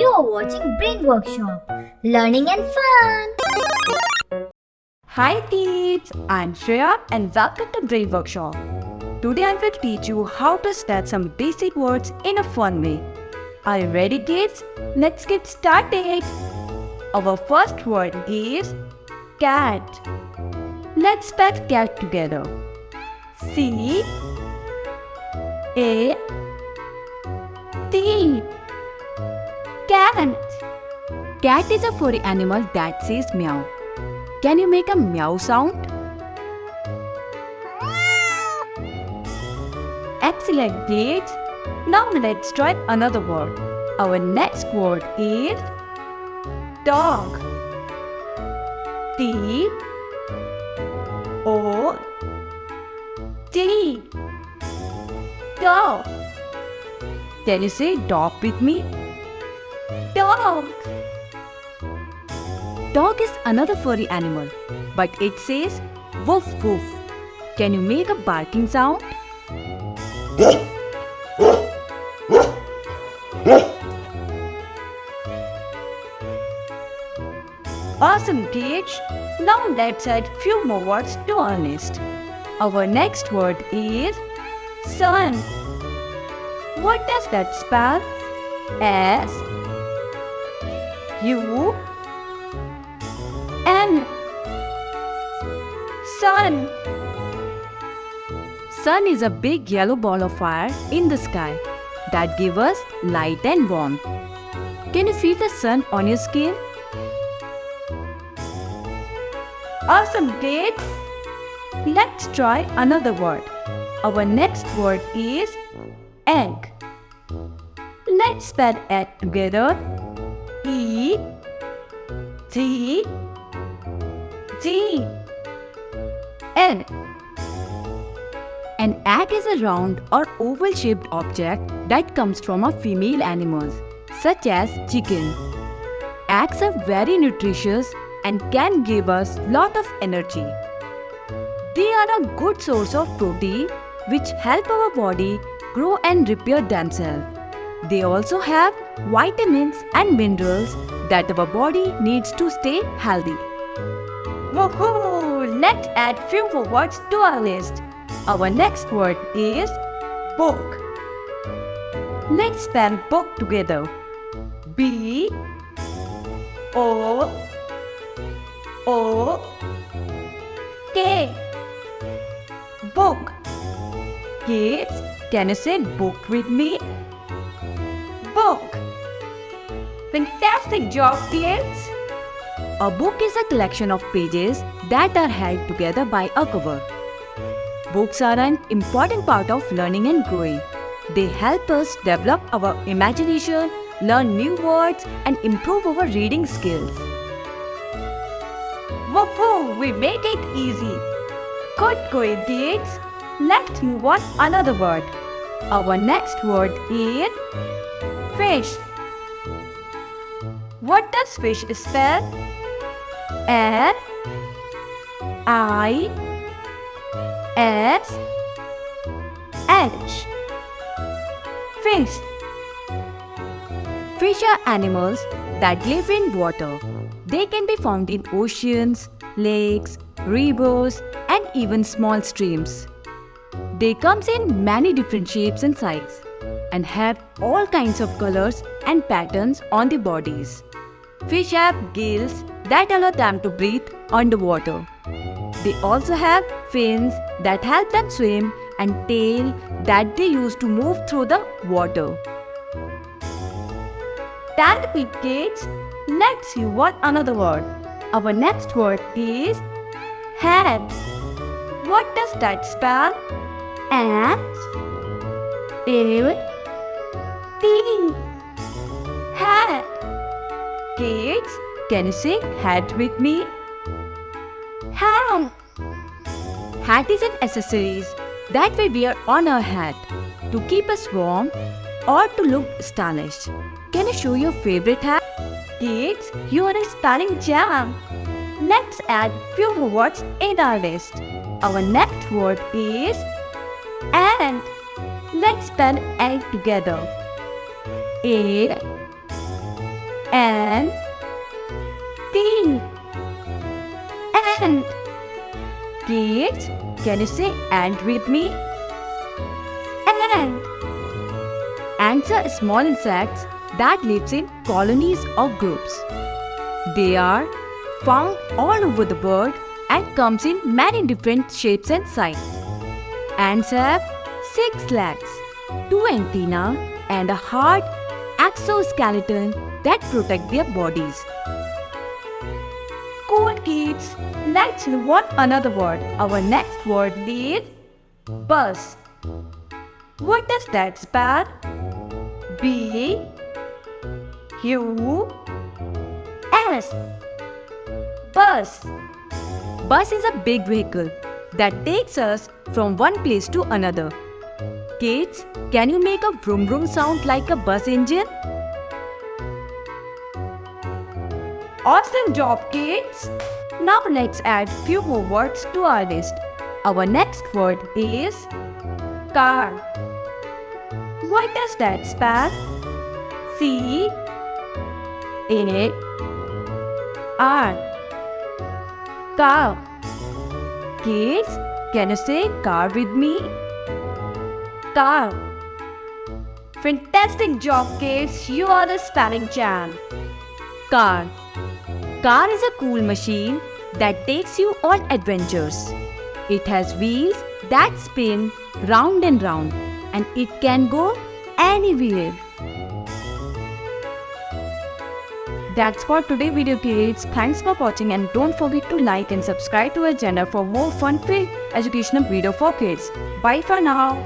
You are watching Brain Workshop, learning and fun. Hi kids, I'm Shreya and welcome to Brain Workshop. Today I will teach you how to start some basic words in a fun way. Are you ready kids? Let's get started. Our first word is cat. Let's spell cat together. C A T. Cat. Cat is a furry animal that says meow. Can you make a meow sound? Excellent kids. Now let's try another word. Our next word is dog. T O T. Dog. Can you say dog with me? Dog. Dog is another furry animal, but it says woof woof. Can you make a barking sound? Awesome kids! Now let's add few more words to our list. Our next word is sun. What does that spell? S U N. Sun. Sun is a big yellow ball of fire in the sky that gives us light and warmth. Can you feel the sun on your skin? Awesome kids! Let's try another word. Our next word is egg. Let's spell egg together. E T G. Egg. An egg is a round or oval-shaped object that comes from a female animals, such as chicken. Eggs are very nutritious and can give us lot of energy. They are a good source of protein which help our body grow and repair themselves. They also have vitamins and minerals that our body needs to stay healthy. Woohoo! Let's add few more words to our list. Our next word is book. Let's spell book together. B O O K. Book. Kids, can you say book with me? Book. Fantastic job, kids! A book is a collection of pages that are held together by a cover. Books are an important part of learning and growing. They help us develop our imagination, learn new words, and improve our reading skills. Woohoo! We make it easy! Good going, kids! Let's move on another word. Our next word is fish. What does fish spell? F I S H. Fish. Fish are animals that live in water. They can be found in oceans, lakes, rivers, and even small streams. They come in many different shapes and sizes and have all kinds of colors and patterns on their bodies. Fish have gills that allow them to breathe underwater. They also have fins that help them swim and tail that they use to move through the water. Stand with kids. Let's see what another word. Our next word is hat. What does that spell? H A T. Hat. Kids, can you say hat with me? Hat. Hat is an accessories that we wear on our head to keep us warm or to look stylish. Can you show your favorite hat? Kids, you are a spelling jam. Let's add few more words in our list. Our next word is ant. Let's spell ant together. A and T. Ant. Kids, can you say ant with me? Ant. Ants are small insects that lives in colonies or groups. They are found all over the world and comes in many different shapes and sizes. Ants have 6 legs, 2 antennae and a hard exoskeleton that protect their bodies. Cool kids, let's learn another word. Our next word is buzz. What does that spell? B U S. Bus. Bus is a big vehicle that takes us from one place to another. Kids, can you make a vroom vroom sound like a bus engine? Awesome job, kids! Now let's add few more words to our list. Our next word is car. What does that spell? C A R. Car. Kids, can you say car with me? Car. Fantastic job, kids! You are the spelling champ. Car. Car is a cool machine that takes you on adventures. It has wheels that spin round and round, and it can go anywhere. That's for today's video, kids. Thanks for watching and don't forget to like and subscribe to our channel for more fun-filled educational video for kids. Bye for now.